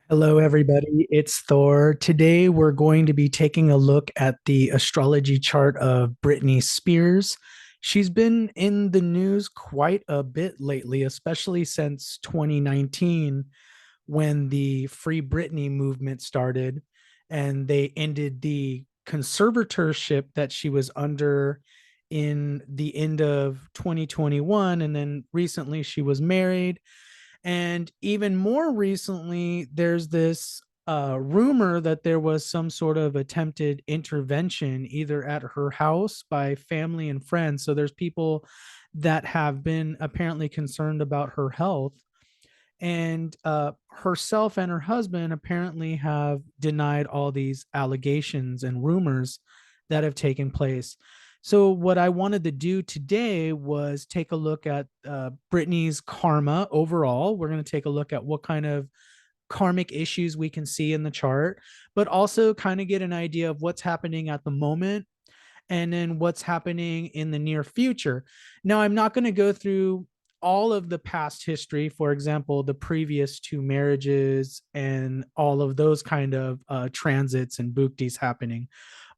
Hello, everybody. It's Thor. Today, we're going to be taking a look at the astrology chart of Britney Spears. She's been in the news quite a bit lately, especially since 2019 when the Free Britney movement started and they ended the conservatorship that she was under in the end of 2021. And then recently, she was married, and even more recently, there's this rumor that there was some sort of attempted intervention either at her house by family and friends. So there's people that have been apparently concerned about her health. And herself and her husband apparently have denied all these allegations and rumors that have taken place. So, what I wanted to do today was take a look at Britney's karma overall. We're going to take a look at what kind of karmic issues we can see in the chart, but also kind of get an idea of what's happening at the moment and then what's happening in the near future. Now, I'm not going to go through all of the past history, for example, the previous two marriages and all of those kind of transits and bhuktis happening.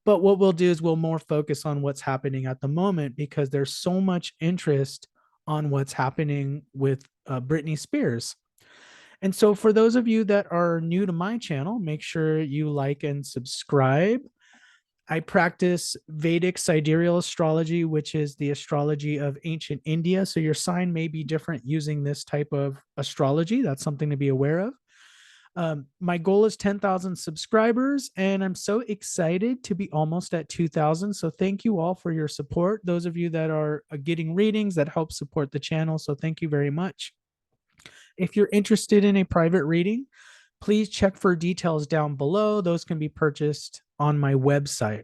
But what we'll do is we'll more focus on what's happening at the moment because there's so much interest on what's happening with Britney Spears. And so, for those of you that are new to my channel, make sure you like and subscribe. I practice Vedic sidereal astrology, which is the astrology of ancient India. So your sign may be different using this type of astrology. That's something to be aware of. My goal is 10,000 subscribers, and I'm so excited to be almost at 2,000. So thank you all for your support. Those of you that are getting readings, that help support the channel. So thank you very much. If you're interested in a private reading, please check for details down below. Those can be purchased on my website.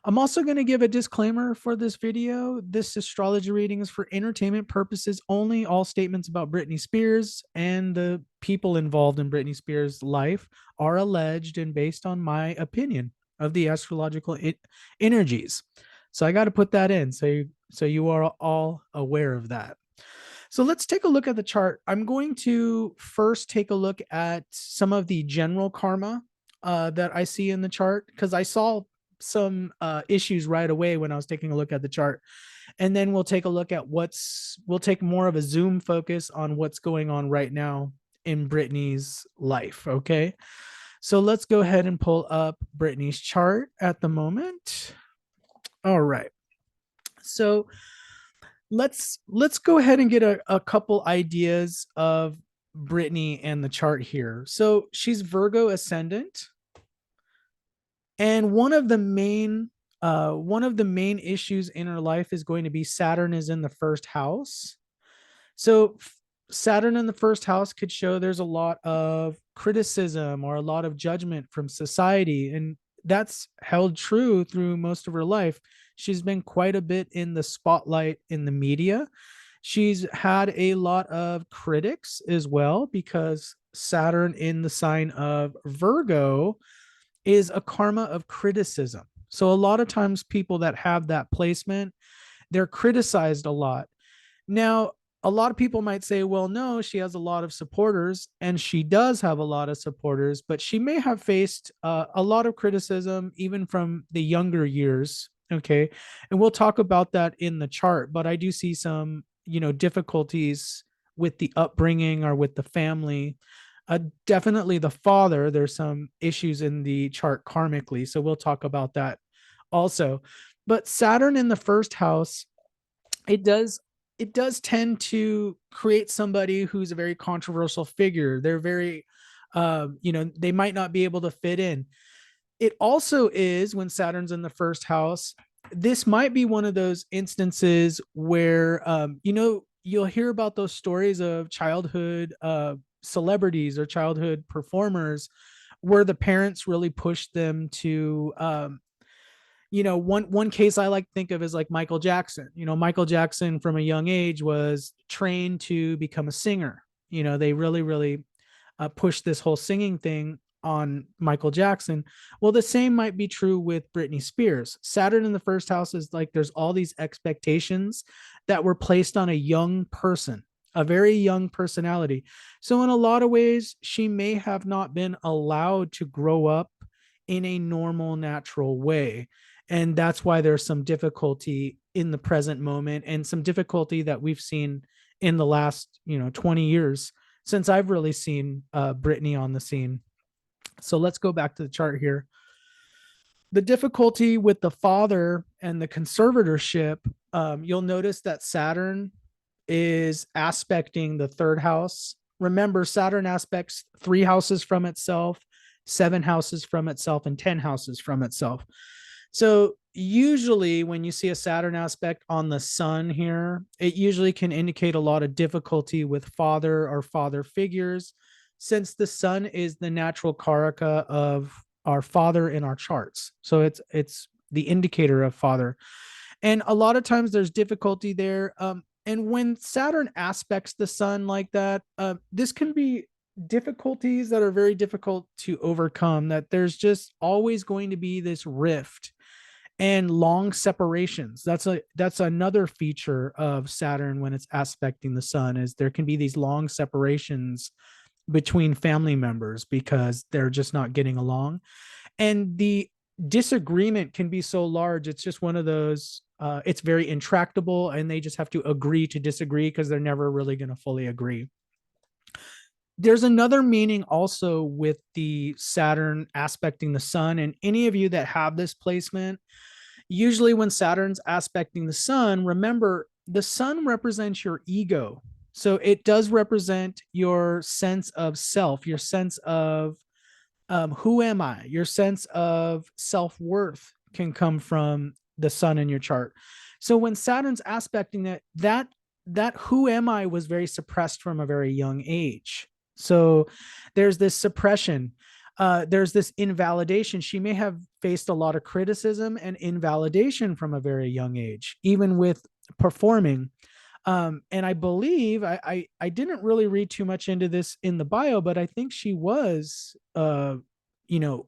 I'm also going to give a disclaimer for this video. This astrology reading is for entertainment purposes only. All statements about Britney Spears and the people involved in Britney Spears' life are alleged and based on my opinion of the astrological energies. So I got to put that in so you are all aware of that. So let's take a look at the chart. I'm going to first take a look at some of the general karma that I see in the chart because I saw some issues right away when I was taking a look at the chart. And then we'll take a look at we'll take more of a zoom focus on what's going on right now in Britney's life. Okay. So let's go ahead and pull up Britney's chart at the moment. All right. So let's go ahead and get a couple ideas of Britney and the chart here. So she's Virgo ascendant, and one of the main issues in her life is going to be Saturn is in the first house. So Saturn in the first house could show there's a lot of criticism or a lot of judgment from society, and that's held true through most of her life. She's been quite a bit in the spotlight in the media. She's had a lot of critics as well because Saturn in the sign of Virgo is a karma of criticism. So a lot of times people that have that placement, they're criticized a lot. Now, a lot of people might say, well, no, she has a lot of supporters, and she does have a lot of supporters, but she may have faced a lot of criticism even from the younger years. Okay. And we'll talk about that in the chart, but I do see some, difficulties with the upbringing or with the family. Definitely the father, there's some issues in the chart karmically. So we'll talk about that also. But Saturn in the first house, it does it does tend to create somebody who's a very controversial figure. They're very they might not be able to fit in. It also is when Saturn's in the first house, this might be one of those instances where you'll hear about those stories of childhood celebrities or childhood performers where the parents really pushed them to one case I like to think of is like Michael Jackson. Michael Jackson from a young age was trained to become a singer. They really pushed this whole singing thing on Michael Jackson. Well, the same might be true with Britney Spears. Saturn in the first house is like there's all these expectations that were placed on a young person. a very young personality. So, in a lot of ways, she may have not been allowed to grow up in a normal, natural way. And that's why there's some difficulty in the present moment and some difficulty that we've seen in the last, 20 years since I've really seen Britney on the scene. So let's go back to the chart here. The difficulty with the father and the conservatorship, you'll notice that Saturn is aspecting the third house. Remember, Saturn aspects 3 houses from itself, 7 houses from itself, and 10 houses from itself. So usually when you see a Saturn aspect on the sun here, it usually can indicate a lot of difficulty with father or father figures, since the sun is the natural karaka of our father in our charts. So it's the indicator of father. And a lot of times there's difficulty there. And when Saturn aspects the sun like that, this can be difficulties that are very difficult to overcome, that there's just always going to be this rift and long separations. That's another feature of Saturn when it's aspecting the sun, is there can be these long separations between family members because they're just not getting along. And the disagreement can be so large, it's just one of those, it's very intractable, and they just have to agree to disagree because they're never really going to fully agree. There's another meaning also with the Saturn aspecting the sun, and any of you that have this placement, usually when Saturn's aspecting the sun, remember the sun represents your ego. So it does represent your sense of self, your sense of who am I? Your sense of self worth can come from the sun in your chart. So when Saturn's aspecting that who am I was very suppressed from a very young age. So there's this suppression. There's this invalidation. She may have faced a lot of criticism and invalidation from a very young age, even with performing. And I believe I didn't really read too much into this in the bio, but I think she was you know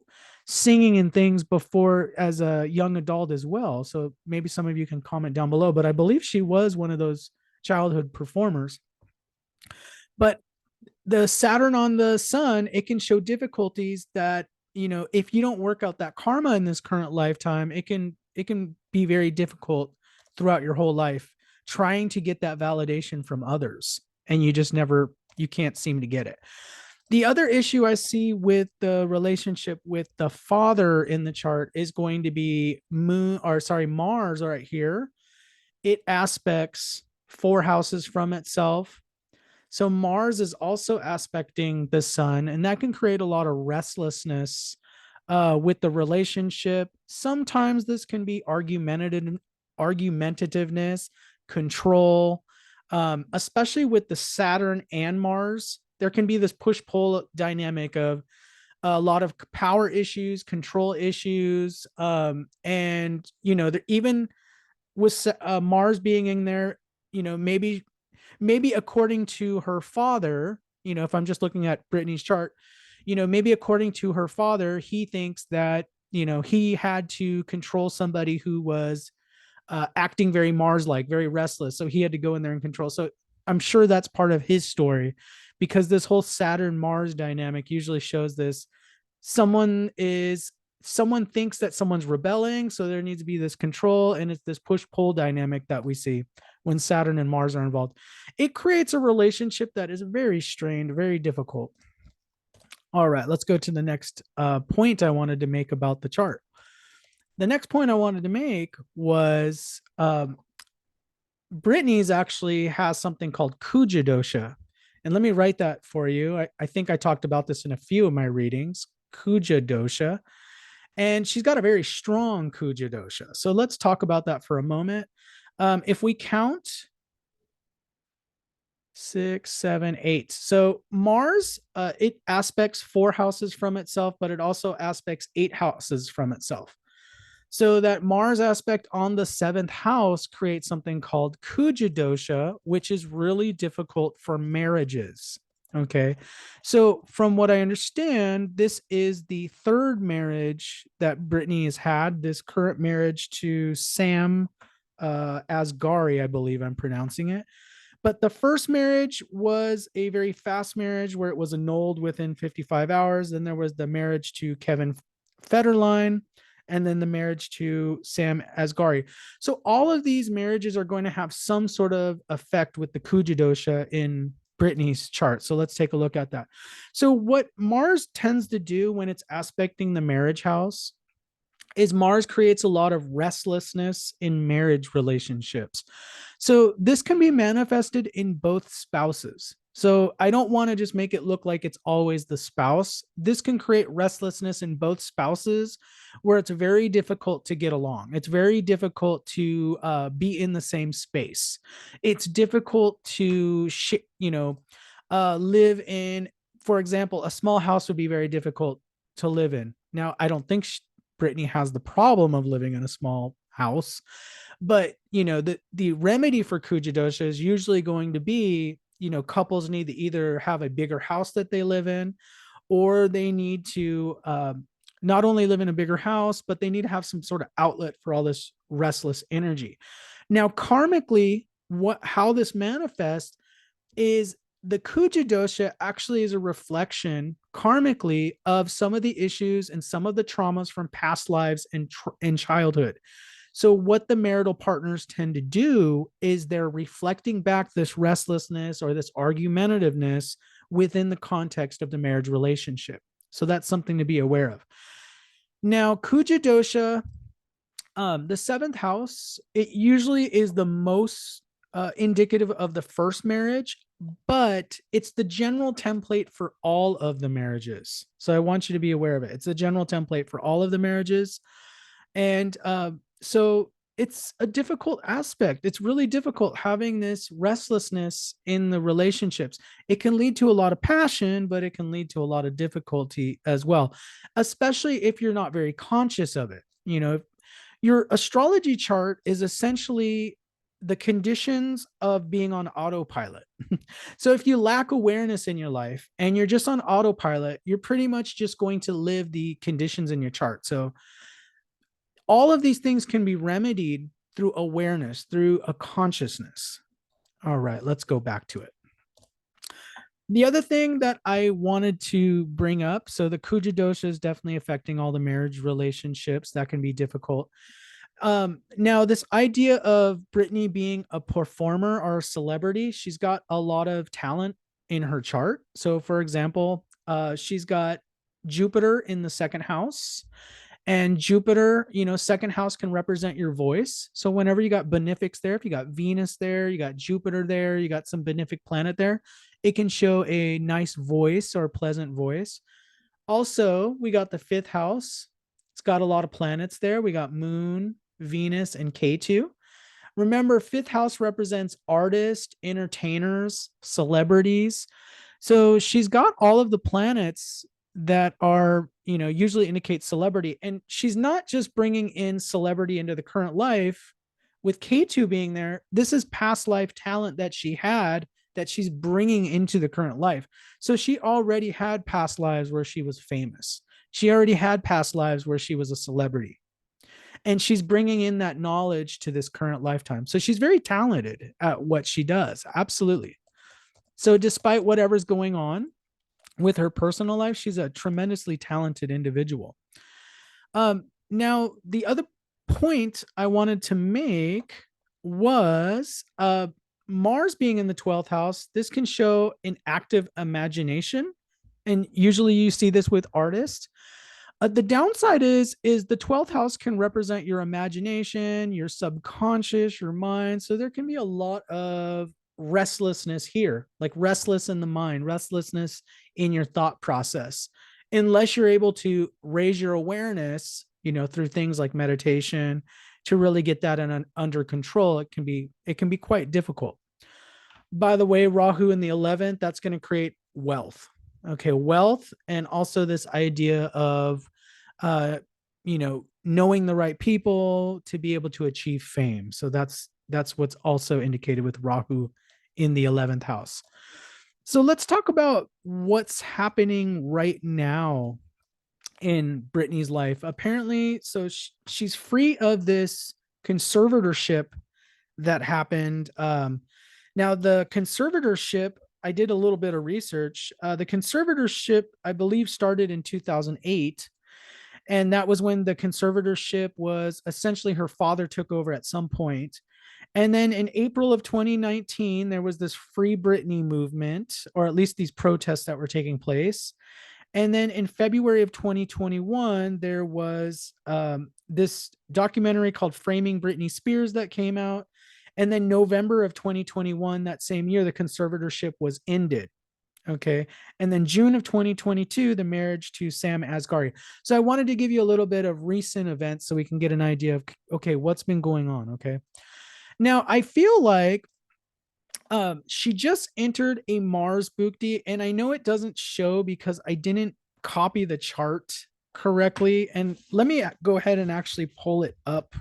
singing and things before as a young adult as well. So maybe some of you can comment down below, but I believe she was one of those childhood performers. But the Saturn on the sun, it can show difficulties that, if you don't work out that karma in this current lifetime, it can be very difficult throughout your whole life trying to get that validation from others, and you can't seem to get it. The other issue I see with the relationship with the father in the chart is going to be Mars right here. It aspects 4 houses from itself. So Mars is also aspecting the sun, and that can create a lot of restlessness with the relationship. Sometimes this can be argumentativeness, control, especially with the Saturn and Mars. There can be this push-pull dynamic of a lot of power issues, control issues, and even with Mars being in there, maybe according to her father, if I'm just looking at Brittany's chart, maybe according to her father, he thinks that, he had to control somebody who was acting very Mars like, very restless. So he had to go in there and control. So I'm sure that's part of his story, because this whole Saturn Mars dynamic usually shows this. Someone thinks that someone's rebelling, so there needs to be this control, and it's this push pull dynamic that we see when Saturn and Mars are involved. It creates a relationship that is very strained, very difficult. All right, let's go to the next point I wanted to make about the chart. The next point I wanted to make was Brittany's actually has something called Kuja dosha. And let me write that for you. I think I talked about this in a few of my readings. Kuja dosha. And she's got a very strong Kuja dosha. So let's talk about that for a moment. If we count 6, 7, 8. So Mars, it aspects 4 houses from itself, but it also aspects 8 houses from itself. So that Mars aspect on the 7th house creates something called Kuja dosha, which is really difficult for marriages. Okay. So from what I understand, this is the 3rd marriage that Brittany has had, this current marriage to Sam Asghari, I believe I'm pronouncing it. But the first marriage was a very fast marriage where it was annulled within 55 hours. Then there was the marriage to Kevin Federline, and then the marriage to Sam Asghari. So all of these marriages are going to have some sort of effect with the Kuja dosha in Britney's chart. So let's take a look at that. So what Mars tends to do when it's aspecting the marriage house is Mars creates a lot of restlessness in marriage relationships. So this can be manifested in both spouses. So I don't want to just make it look like it's always the spouse. This can create restlessness in both spouses where it's very difficult to get along. It's very difficult to be in the same space. It's difficult to, live in, for example, a small house would be very difficult to live in. Now, I don't think Brittany has the problem of living in a small house, but the remedy for Kuja dosha is usually going to be, couples need to either have a bigger house that they live in, or they need to not only live in a bigger house, but they need to have some sort of outlet for all this restless energy. Now, karmically, how this manifests is the Kuja dosha actually is a reflection karmically of some of the issues and some of the traumas from past lives and in childhood. So what the marital partners tend to do is they're reflecting back this restlessness or this argumentativeness within the context of the marriage relationship. So that's something to be aware of. Now, Kuja dosha, the seventh house, it usually is the most indicative of the first marriage, but it's the general template for all of the marriages. So I want you to be aware of it. It's a general template for all of the marriages. And so it's a difficult aspect. It's really difficult having this restlessness in the relationships. It can lead to a lot of passion, but it can lead to a lot of difficulty as well, especially if you're not very conscious of it. Your astrology chart is essentially the conditions of being on autopilot. So if you lack awareness in your life and you're just on autopilot, you're pretty much just going to live the conditions in your chart. So all of these things can be remedied through awareness, through a consciousness. All right, let's go back to it. The other thing that I wanted to bring up, so the Kuja dosha is definitely affecting all the marriage relationships. That can be difficult. Now, this idea of Britney being a performer or a celebrity, she's got a lot of talent in her chart. So, for example, she's got Jupiter in the second house. And Jupiter, second house can represent your voice. So whenever you got benefics there, if you got Venus there, you got Jupiter there, you got some benefic planet there, it can show a nice voice or pleasant voice. Also, we got the fifth house. It's got a lot of planets there. We got Moon, Venus, and K2. Remember, fifth house represents artists, entertainers, celebrities. So she's got all of the planets that are, usually indicate celebrity. And she's not just bringing in celebrity into the current life with K2 being there. This is past life talent that she had that she's bringing into the current life. So she already had past lives where she was famous. She already had past lives where she was a celebrity. And she's bringing in that knowledge to this current lifetime. So she's very talented at what she does. Absolutely. So despite whatever's going on with her personal life, she's a tremendously talented individual. Now, the other point I wanted to make was Mars being in the 12th house. This can show an active imagination. And usually you see this with artists. The downside is the 12th house can represent your imagination, your subconscious, your mind. So there can be a lot of restlessness here, like restless in the mind, restlessness in your thought process, unless you're able to raise your awareness, through things like meditation to really get that under control. It can be quite difficult. By the way, Rahu in the 11th, that's going to create wealth. Okay, wealth, and also this idea of knowing the right people to be able to achieve fame. So that's what's also indicated with Rahu in the 11th house. So let's talk about what's happening right now in Britney's life. Apparently, so she's free of this conservatorship that happened. Now, the conservatorship, I did a little bit of research. The conservatorship, I believe, started in 2008. And that was when the conservatorship was essentially her father took over at some point. And then in April of 2019, there was this Free Britney movement, or at least these protests that were taking place. And then in February of 2021, there was this documentary called Framing Britney Spears that came out. And then November of 2021, that same year, the conservatorship was ended. Okay. And then June of 2022, the marriage to Sam Asghari. So I wanted to give you a little bit of recent events so we can get an idea of, okay, what's been going on. Okay. Now, I feel like she just entered a Mars Bukti, and I know it doesn't show because I didn't copy the chart correctly. And let me go ahead and actually pull it up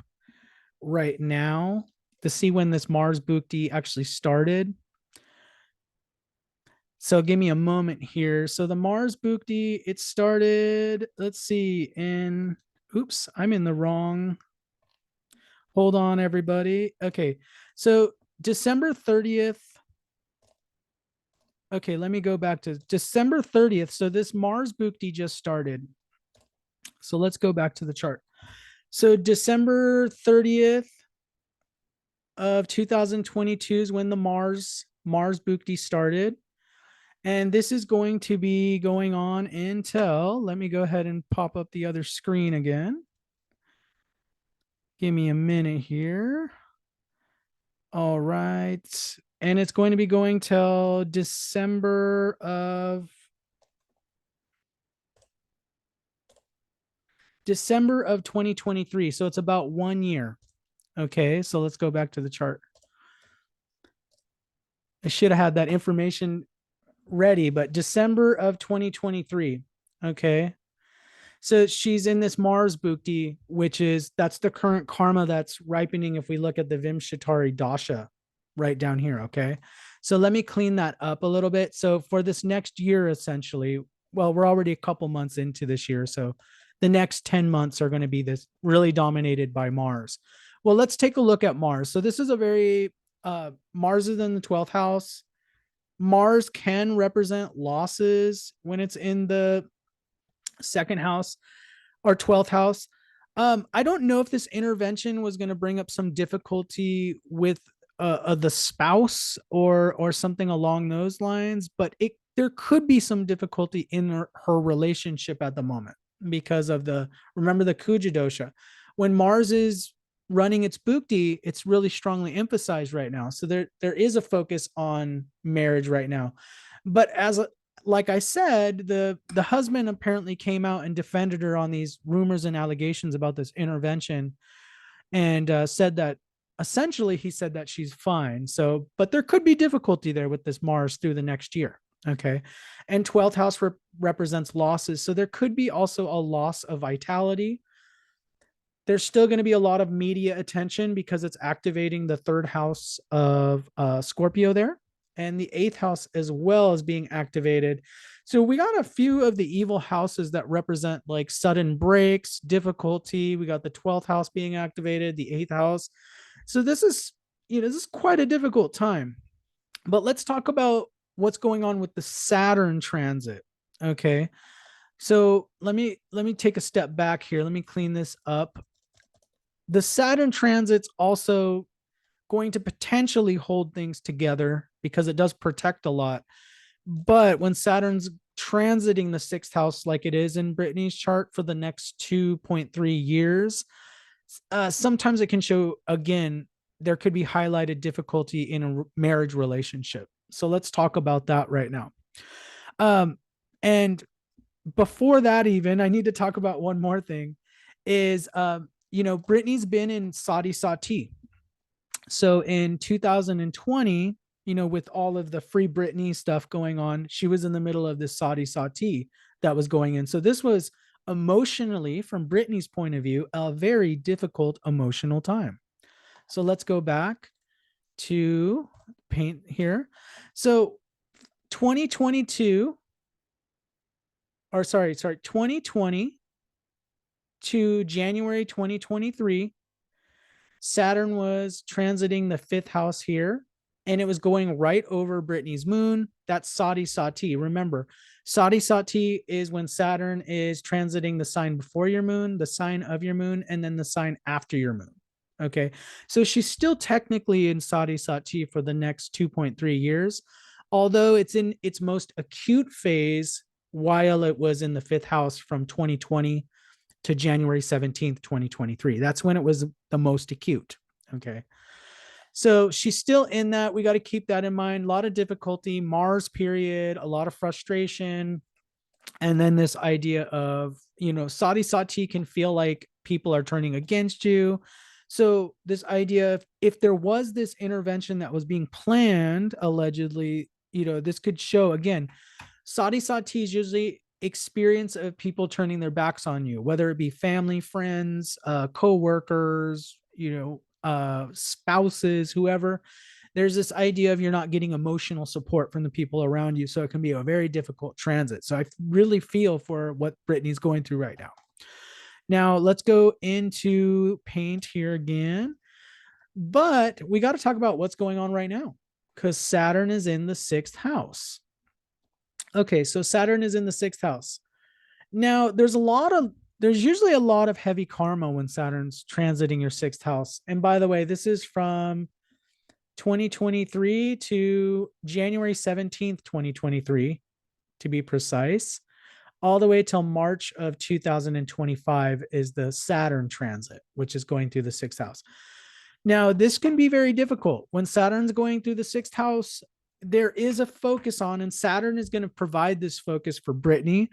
right now to see when this Mars Bukti actually started. So give me a moment here. So the Mars Bukti, it started, let's see, in, oops, I'm in the wrong. Hold on, everybody. Okay. So December 30th. Okay, let me go back to December 30th. So this Mars Bukti just started. So let's go back to the chart. So December 30th of 2022 is when the Mars Bukti started. And this is going to be going on until, let me go ahead and pop up the other screen again. Give me a minute here. All right. And it's going to be going till December of 2023. So it's about 1 year. Okay. So let's go back to the chart. I should have had that information ready, but December of 2023. Okay. So she's in this Mars Bhukti, which is that's the current karma that's ripening if we look at the Vimshatari Dasha right down here. Okay. So let me clean that up a little bit. So for this next year, essentially, well, we're already a couple months into this year. So the next 10 months are going to be this really dominated by Mars. Well, let's take a look at Mars. So this is a very Mars is in the 12th house. Mars can represent losses when it's in the second house or 12th house. I don't know if this intervention was going to bring up some difficulty with the spouse or something along those lines, but it there could be some difficulty in her relationship at the moment because of the remember the Kuja dosha. When Mars is running its bhukti, it's really strongly emphasized right now. So there is a focus on marriage right now. But like I said, the husband apparently came out and defended her on these rumors and allegations about this intervention, and said that essentially he said that she's fine. So, but there could be difficulty there with this Mars through the next year. Okay, and 12th house represents losses, so there could be also a loss of vitality. There's still going to be a lot of media attention because it's activating the third house of Scorpio there, and the eighth house as well as being activated. So we got a few of the evil houses that represent like sudden breaks, difficulty. We got the 12th house being activated, the eighth house. So this is, this is quite a difficult time. But let's talk about what's going on with the Saturn transit. Okay. So let me take a step back here. Let me clean this up. The Saturn transit's also going to potentially hold things together because it does protect a lot. But when Saturn's transiting the sixth house, like it is in Brittany's chart for the next 2.3 years, sometimes it can show, again, there could be highlighted difficulty in a marriage relationship. So let's talk about that right now. And before that, even, I need to talk about one more thing is, Brittany's been in Sati Sati. So in 2020, with all of the Free Britney stuff going on, she was in the middle of this Sati Sati that was going in. So this was emotionally, from Britney's point of view, a very difficult emotional time. So let's go back to paint here. So 2022, or sorry, 2020 to January 2023, Saturn was transiting the fifth house here. and it was going right over Britney's moon. That's Sadi Sati. Remember, Sadi Sati is when Saturn is transiting the sign before your moon, the sign of your moon, and then the sign after your moon. Okay. So she's still technically in Sadi Sati for the next 2.3 years, although it's in its most acute phase while it was in the fifth house from 2020 to January 17th, 2023. That's when it was the most acute. Okay. So she's still in that. We got to keep that in mind. A lot of difficulty, Mars period, a lot of frustration. And then this idea of, Sati Sati can feel like people are turning against you. So this idea of if there was this intervention that was being planned, allegedly, this could show again, Sati Sati is usually experience of people turning their backs on you, whether it be family, friends, co-workers, spouses, whoever. There's this idea of you're not getting emotional support from the people around you. So it can be a very difficult transit. So I really feel for what Brittany's going through right now. Now let's go into paint here again. But we got to talk about what's going on right now because Saturn is in the sixth house. Okay, so Saturn is in the sixth house. Now, there's usually a lot of heavy karma when Saturn's transiting your sixth house. And by the way, this is from 2023 to January 17th, 2023, to be precise, all the way till March of 2025 is the Saturn transit, which is going through the sixth house. Now, this can be very difficult. When Saturn's going through the sixth house, there is a focus on, and Saturn is going to provide this focus for Brittany,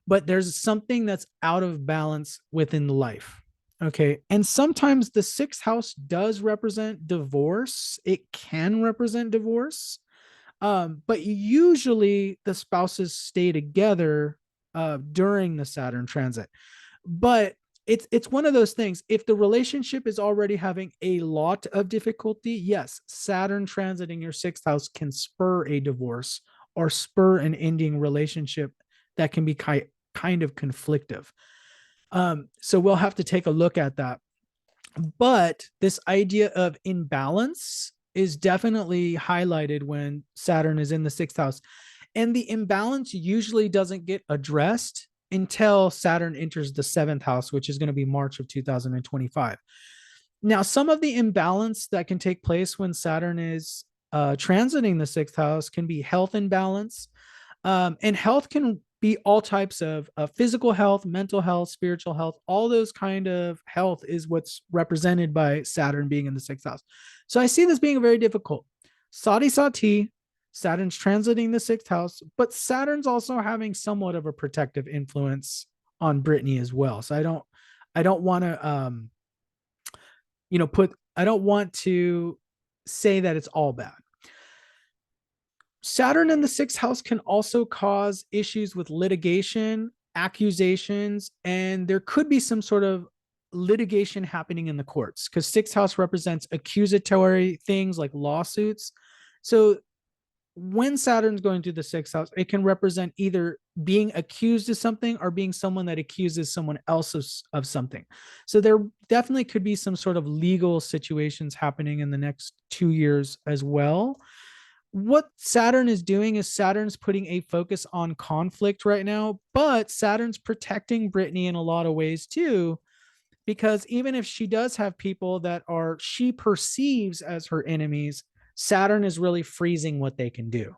but there's something that's out of balance within the life. Okay. And sometimes the sixth house does represent divorce. It can represent divorce. But usually the spouses stay together during the Saturn transit. But it's one of those things. If the relationship is already having a lot of difficulty, yes, Saturn transiting your sixth house can spur a divorce or spur an ending relationship that can be kind of conflictive. So we'll have to take a look at that. But this idea of imbalance is definitely highlighted when Saturn is in the sixth house. And the imbalance usually doesn't get addressed until Saturn enters the seventh house, which is going to be March of 2025. Now, some of the imbalance that can take place when Saturn is transiting the sixth house can be health imbalance. And health can be all types of physical health, mental health, spiritual health. All those kind of health is what's represented by Saturn being in the sixth house. So I see this being very difficult. Sati Sati, Saturn's transiting the sixth house, but Saturn's also having somewhat of a protective influence on Brittany as well. So I don't want to, I don't want to say that it's all bad. Saturn in the sixth house can also cause issues with litigation, accusations, and there could be some sort of litigation happening in the courts because sixth house represents accusatory things like lawsuits. So when Saturn's going through the sixth house, it can represent either being accused of something or being someone that accuses someone else of something. So there definitely could be some sort of legal situations happening in the next 2 years as well. What Saturn is doing is Saturn's putting a focus on conflict right now, but Saturn's protecting Brittany in a lot of ways too, because even if she does have people that she perceives as her enemies, Saturn is really freezing what they can do.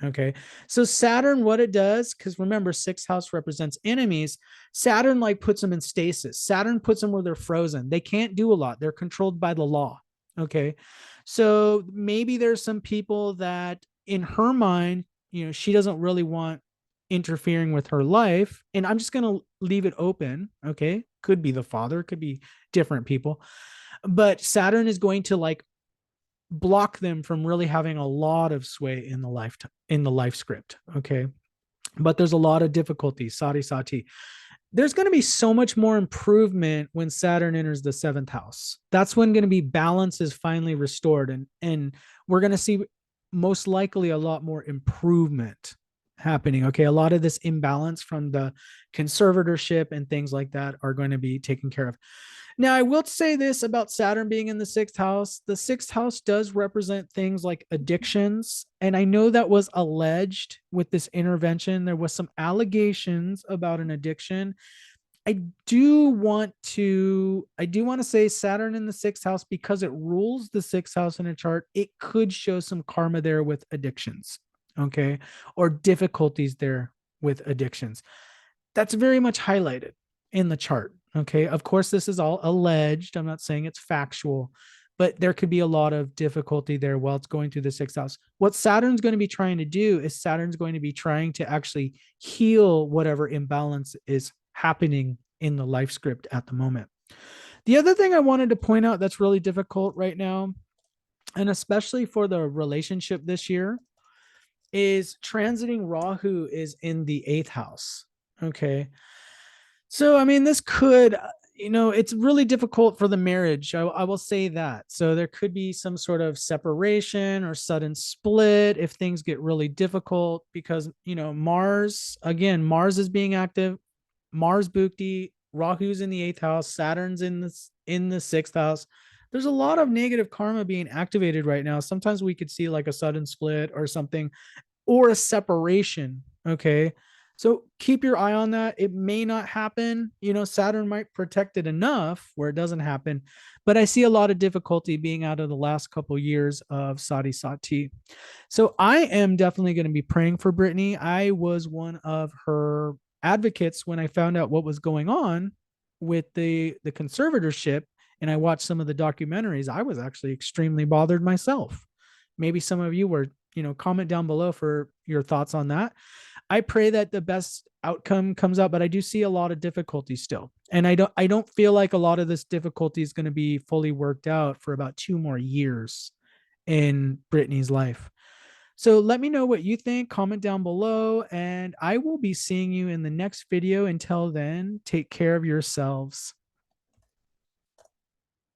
Okay. So Saturn, what it does, because remember, sixth house represents enemies. Saturn puts them in stasis. Saturn puts them where they're frozen. They can't do a lot. They're controlled by the law. Okay. So maybe there's some people that in her mind, she doesn't really want interfering with her life. And I'm just going to leave it open. Okay. Could be the father, could be different people, but Saturn is going to block them from really having a lot of sway in the life script. Okay. But there's a lot of difficulties. Sati Sati. There's going to be so much more improvement when Saturn enters the seventh house. That's when going to be balance is finally restored. And we're going to see most likely a lot more improvement happening. Okay. A lot of this imbalance from the conservatorship and things like that are going to be taken care of. Now, I will say this about Saturn being in the sixth house. The sixth house does represent things like addictions. And I know that was alleged with this intervention. There was some allegations about an addiction. I do want to say Saturn in the sixth house, because it rules the sixth house in a chart, it could show some karma there with addictions. Okay. Or difficulties there with addictions. That's very much highlighted in the chart. Okay. Of course, this is all alleged. I'm not saying it's factual, but there could be a lot of difficulty there while it's going through the sixth house. What Saturn's going to be trying to do is Saturn's going to be trying to actually heal whatever imbalance is happening in the life script at the moment. The other thing I wanted to point out that's really difficult right now, and especially for the relationship this year, is transiting Rahu is in the eighth house. Okay. So, I mean, this could, it's really difficult for the marriage. I will say that. So, there could be some sort of separation or sudden split if things get really difficult because, Mars, again, Mars is being active. Mars Bhukti, Rahu's in the eighth house, Saturn's in the sixth house. There's a lot of negative karma being activated right now. Sometimes we could see like a sudden split or something or a separation. Okay. So keep your eye on that. It may not happen. Saturn might protect it enough where it doesn't happen. But I see a lot of difficulty being out of the last couple of years of Sati Sati. So I am definitely going to be praying for Britney. I was one of her advocates when I found out what was going on with the conservatorship and I watched some of the documentaries. I was actually extremely bothered myself. Maybe some of you were, comment down below for your thoughts on that. I pray that the best outcome comes out, but I do see a lot of difficulty still. And I don't feel like a lot of this difficulty is going to be fully worked out for about 2 more years in Brittany's life. So let me know what you think, comment down below, and I will be seeing you in the next video. Until then, take care of yourselves.